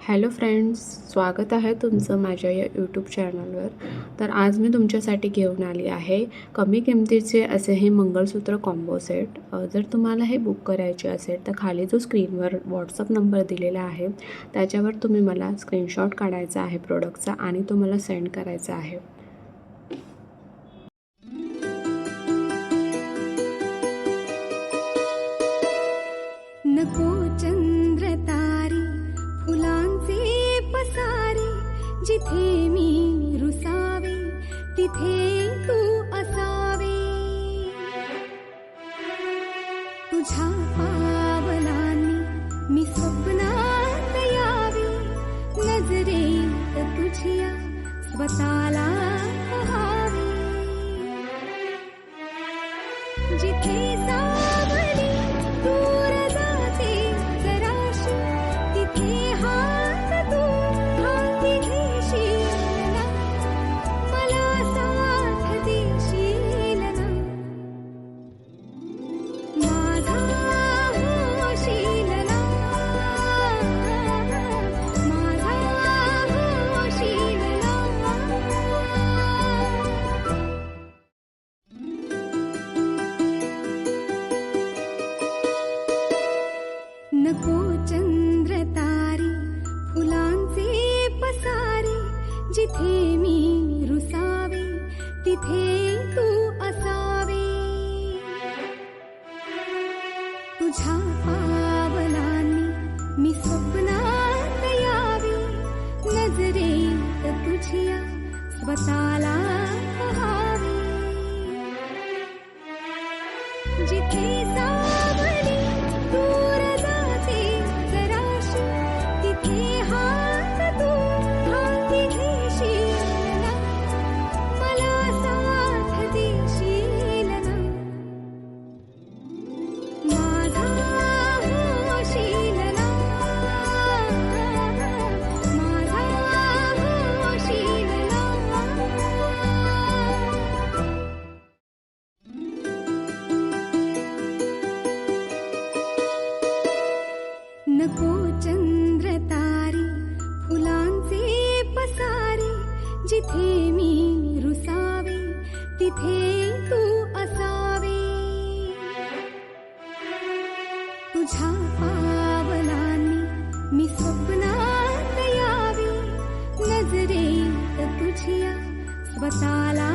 Hello friends, स्वागत आहे तुमचं माझ्या या यूट्यूब चॅनलवर. तर आज मी तुमच्यासाठी घेऊन आली आहे कमी किमतीचे असे हे मंगळसूत्र कॉम्बो सेट. जर तुम्हाला हे बुक करायचे असेल तर खाली जो स्क्रीनवर व्हॉट्सअप नंबर दिलेला आहे त्याच्यावर तुम्ही मला स्क्रीनशॉट काढायचा आहे प्रोडक्टचा आणि तो मला सेंड करायचा आहे. नको चंद्र तारी फुलांचे पसारे, जिथे मी रुसावे तिथे तू असावे. तुझ्या पावलांनी मी स्वप्नात यावे, नजरेत तुझ्या स्वतःला पहावे. जिथे सावली दूर जाते जराशी, तिथे हात तू हाती घेशील ना, मला साथ देशील ना. माझा होशील ना, माझा होशील ना. नको चंद्र तारी फुलांचे पसारे, जिथे मी रुसावे तिथे तू असावे. तुझ्या पावलांनी मी स्वप्नात यावे, नजरेत तुझ्या स्वतःला पहावे. जिथे सावली दूर जाते जराशी, तिथे हात तू हाती घेशील ना, मला साथ देशील ना. माझा होशील ना, माझा होशील ना. नको चंद्र तारी फुलांचे पसारे, जिथे मी रुसावे तिथे तू असावे. तुझ्या पावलांनी मी स्वप्नात यावे, नजरेत तुझ्या स्वतःला